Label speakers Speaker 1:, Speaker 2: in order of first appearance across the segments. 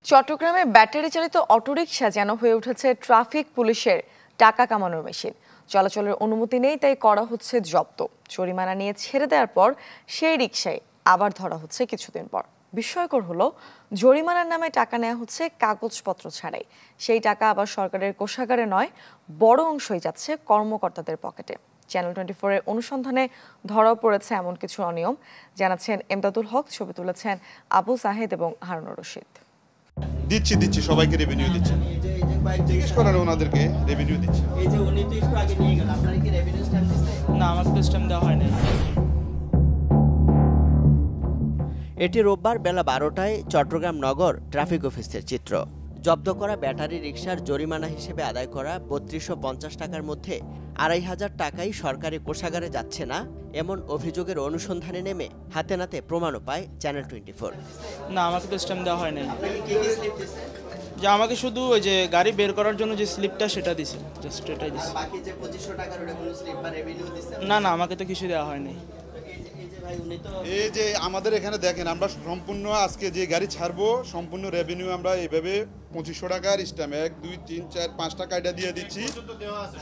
Speaker 1: চট্টগ্রামে ব্যাটারি চালিত অটোরিকশা যেন হয়ে উঠেছে ট্রাফিক পুলিশের টাকা কামানোর মেশিন। চলাচলের অনুমতি নেই, তাই করা হচ্ছে জব্দ। জরিমানা নিয়ে ছেড়ে দেওয়ার পর সেই রিকশায় আবার ধরা হচ্ছে কিছুদিন পর। বিস্ময়কর হলো, জরিমানার নামে টাকা নেওয়া হচ্ছে কাগজপত্র ছাড়াই। সেই টাকা আবার সরকারের কোষাগারে নয়, বড় অংশই যাচ্ছে কর্মকর্তাদের পকেটে। চ্যানেল 24 এর অনুসন্ধানে ধরাও পড়েছে এমন কিছু অনিয়ম, জানাচ্ছেন এমদাদুল হক। ছবি তুলেছেন আবু সাহেদ এবং হারুনুর রশিদ।
Speaker 2: দিচ্ছি সবাইকে রেভিনিউ দিচ্ছি। জিজ্ঞেস করেন ওনাদেরকে, রেভিনিউ দিচ্ছি।
Speaker 3: এই যে উনি তো একটু আগে নিয়ে গেল, আপনারা কি রেভিনিউ স্ট্যাম্প দিচ্ছেন?
Speaker 4: না, আমাকে তো স্ট্যাম্প দেওয়া হয় নাই।
Speaker 3: এটি রোববার বেলা 12টায় চট্টগ্রাম নগর ট্রাফিক অফিসের চিত্র। জব্দ করা ব্যাটারি রিকশার জরিমানা হিসেবে আদায় করা ৩২৫০ টাকার মধ্যে ২৫০০ টাকাই সরকারি কোষাগারে যাচ্ছে না, এমন অভিযোগের অনুসন্ধানে নেমে হাতে নাতে প্রমাণও পায় চ্যানেল 24।
Speaker 4: না, আমাকে তো স্ট্যাম্প দেওয়া হয় নাই। যে আমাকে শুধু ওই যে গাড়ি বের করার জন্য যে স্লিপটা সেটা দিছে, জাস্ট এটাই দিছে।
Speaker 3: বাকি যে ২৫০০ টাকার ওটা কোনো স্লিপ বা রেভিনিউ দিচ্ছেন?
Speaker 4: না, আমাকে তো কিছু দেওয়া হয় নাই।
Speaker 2: এই যে আমাদের এখানে দেখেন, আমরা সম্পূর্ণ আজকে যে গাড়ি ছাড়বো সম্পূর্ণ রেভিনিউ আমরা এইভাবে ২৫০০ টাকার স্ট্যাম্প ১, ২, ৩, ৪, ৫ টাকা এটা দিয়ে দিচ্ছি।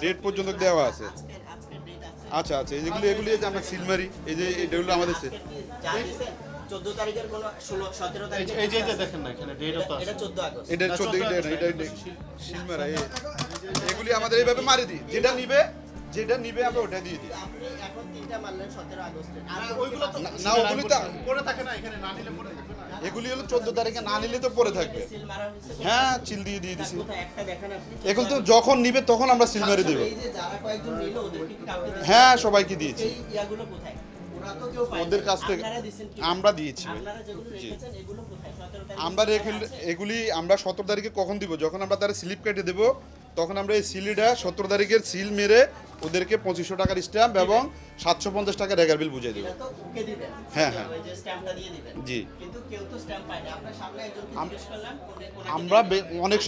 Speaker 2: রেট পর্যন্ত দেওয়া আছে। আচ্ছা, এগুলি যে আমরা সিলমারি, এই যে এটা হলো আমাদের
Speaker 3: 14 তারিখের কোন 16 17 তারিখ,
Speaker 5: এই যে দেখেন না, এখানে ডেটও তো আছে।
Speaker 3: এটা 14 আগস্ট।
Speaker 2: এটা 14 এটা সিলমারা, এগুলি আমাদের এইভাবে মারি দিই। যেটা নিবে আমরা ওটা দিয়ে দিই।
Speaker 3: আপনি এখন তিনটা মারলেন 17 আগস্টে।
Speaker 2: না, ওগুলি তো
Speaker 5: পরে থাকে না, এখানে না নিলে পরে থাকবে না।
Speaker 2: এগুলি হলো 14 তারিখে, না নিলে তো পরে থাকবে।
Speaker 3: সিল মারা হয়েছে।
Speaker 2: হ্যাঁ, চিল দিয়ে দিছি।
Speaker 3: কোথায় একটা দেখেন আপনি?
Speaker 2: এখন তো যখন নিবে তখন আমরা সিল মেরে দেব।
Speaker 3: এই যে যারা কয়েকজন নিল ওদেরকে কি কাউকে দিয়েছেন?
Speaker 2: হ্যাঁ, সবাইকে দিয়েছি।
Speaker 3: এই ইয়াগুলো কোথায়? ওরা তো কেউ পায়নি।
Speaker 2: ওদের কাছ থেকে
Speaker 3: আপনারা দিয়েছেন কি?
Speaker 2: আমরা দিয়েছি।
Speaker 3: আপনারা যেগুলো রেখেছেন এগুলো কোথায়? 17 তারিখ
Speaker 2: আমরা এগুলি আমরা 17 তারিখে কখন দিব? যখন আমরা তার স্লিপ কেটে দেব, তখন আমরা এই সিলটা 17 তারিখের সিল মেরে ওদেরকে 2500 টাকার স্ট্যাম্প এবং 750 টাকা রেগার বিল বুঝিয়ে দেব।
Speaker 3: এটা তো ওকে দিবেন।
Speaker 2: হ্যাঁ।
Speaker 3: ওই যে স্ট্যাম্পটা দিয়ে দিবেন।
Speaker 2: জি।
Speaker 3: কিন্তু কেউ তো স্ট্যাম্প পায়নি। আপনার সামনে একজনকে জিজ্ঞেস করলাম,
Speaker 2: আমরা অনেক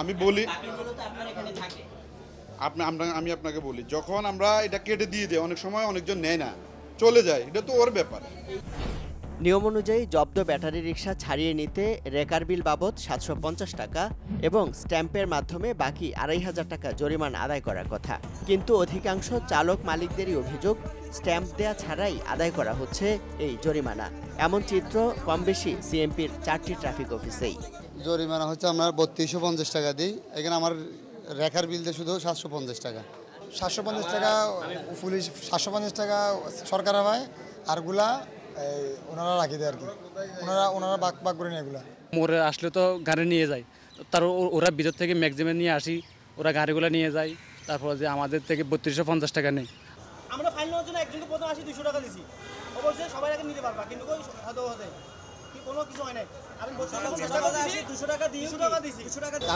Speaker 2: আমি বলি,
Speaker 3: বাকিগুলো তো আপনার এখানে থাকে।
Speaker 2: আমি আপনাকে বলি, যখন আমরা এটা কেটে দিয়ে দিই অনেক সময় অনেকজন নেয় না, চলে যায়, এটা তো ওর ব্যাপার।
Speaker 3: নিয়ম অনুযায়ী জব্দ ব্যাটারি রিকশা ছাড়িয়ে নিতে রেকার বিল বাবদ ৭৫০ টাকা এবং স্ট্যাম্পের মাধ্যমে বাকি ২৫০০ টাকা জরিমানা আদায় করার কথা। কিন্তু অধিকাংশ চালক মালিকদেরই অভিযোগ, স্ট্যাম্প দেয়া ছাড়াই আদায় করা হচ্ছে এই জরিমানা। এমন চিত্র কম বেশি সিএমপির ৪টি ট্রাফিক অফিসেই।
Speaker 6: জরিমানা হচ্ছে আমরা ৩২৫০ টাকা দিই। এখানে আমার রেখার বিল দিয়ে শুধু ৭৫০ টাকা। 750 টাকা পুলিশ, 750 টাকা সরকার হয়, আরগুলা ওনারা রাখি দেয় আর কি। ওনারা বাক করে নেয় এগুলা।
Speaker 7: মোড়ে আসলে তো গাড়ি নিয়ে যায়, তার ওরা ভিতর থেকে ম্যাক্সিমাম নিয়ে আসি, ওরা গাড়িগুলো নিয়ে যায়, তারপর যে আমাদের থেকে ৩২৫০ টাকা নেই।
Speaker 4: আমরা ফাইন নেওয়ার জন্য একজনকে প্রথম 200 টাকা দিছি। অবশ্যই সবাই আগে নিতে পারবা, কিন্তু কি কোনো কিছু হয় নাই। আমি বলছি 200 টাকা দিছি।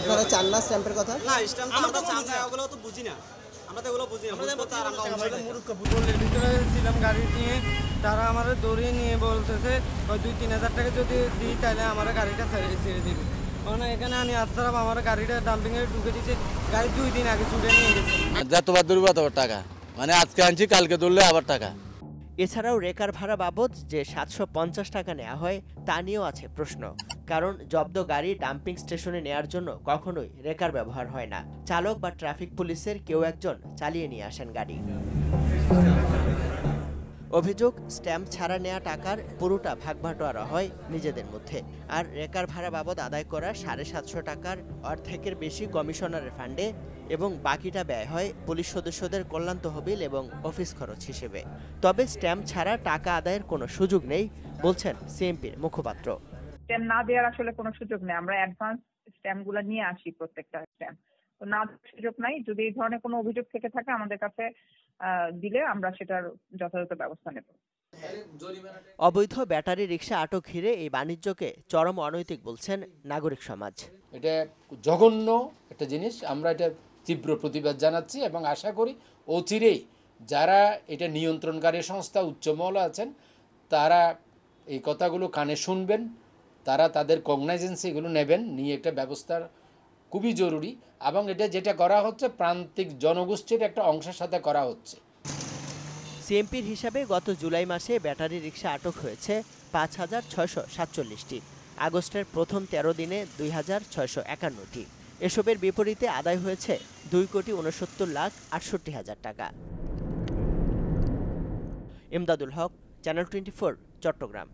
Speaker 3: আপনারা চান না স্ট্যাম্পের কথা?
Speaker 4: না, স্ট্যাম্প আমরা চান না, ওগুলো তো বুঝি না। আমরা তো এগুলো বুঝি না। আমরা মূর্খ
Speaker 8: বলের ভিতরে ছিলাম গাড়ি নিয়ে, তারা আমার দৌড়িয়ে নিয়ে বলতেছে ওই 2-3 হাজার টাকা যদি দিই তাহলে আমার গাড়িটা ছেড়ে দিবে। কারণ এখানে আমি আসলাম, আমার গাড়িটা ডাম্পিংয়ে ঢুকে দিচ্ছে। গাড়ি 2 দিন আগে ছুটে নিয়ে গেছে।
Speaker 9: যতবার দৌড়বে ততবার টাকা, মানে আজকে আনছি কালকে দৌড়লে আবার টাকা।
Speaker 3: এছাড়াও রেকার ভাড়া বাবদ যে ৭৫০ টাকা নেওয়া হয় তা নিয়েও আছে প্রশ্ন। কারণ জব্দ গাড়ি ডাম্পিং স্টেশনে নেয়ার জন্য কখনোই রেকার ব্যবহার হয় না। চালক বা ট্রাফিক পুলিশের কেউ একজন চালিয়ে নিয়ে আসেন গাড়ি। অভিযোগ, স্ট্যাম্প ছাড়া নেওয়া টাকার পুরোটা ভাগবাটোয়ারা হয় নিজেদের মধ্যে, আর রেকার ভাড়া বাবদ আদায় করা ৭৫০ টাকার অর্ধেকের বেশি কমিশনারের ফান্ডে এবং বাকিটা ব্যয় হয় পুলিশ সদস্যদের কল্যাণ তহবিল এবং অফিস খরচ হিসেবে। তবে স্ট্যাম্প ছাড়া টাকা আদায়ের কোনো সুযোগ নেই বলছেন সিএমপির মুখপাত্র।
Speaker 10: স্ট্যাম্প না দেওয়ার আসলে কোনো সুযোগ নেই। আমরা অ্যাডভান্স স্ট্যাম্পগুলো নিয়ে আসি, প্রত্যেকটা স্ট্যাম্প তো না সুযোগ নাই। যদি এই ধরনের কোনো অভিযোগ থেকে থাকে আমাদের কাছে দিলে আমরা সেটার যথাযথ ব্যবস্থা নেব।
Speaker 3: অবৈধ ব্যাটারি রিকশা আটক ঘিরে এই বাণিজ্যকে চরম অনৈতিক বলছেন নাগরিক সমাজ।
Speaker 11: এটা জঘন্য একটা জিনিস, আমরা এটা তীব্র প্রতিবাদ জানাচ্ছি এবং আশা করি অচিরেই যারা এটা নিয়ন্ত্রণকারী সংস্থা উচ্চমহলে আছেন তারা এই কথাগুলো কানে শুনবেন, তারা তাদের কগনাইজেন্সি এগুলো নেবেন, নিয়ে একটা ব্যবস্থার খুবই জরুরি। এবং এটা যেটা করা হচ্ছে প্রান্তিক জনগোষ্ঠীর একটা অংশের সাথে করা হচ্ছে।
Speaker 3: সিএমপির হিসাবে গত জুলাই মাসে ব্যাটারি রিকশা আটক হয়েছে ৫,৬৪৭টি। আগস্টের প্রথম 13 দিনে ২,৬৫১টি। এসবের বিপরীতে আদায় হয়েছে 2,69,68,000 টাকা। ইমদাদুল হক, চ্যানেল 24, চট্টগ্রাম।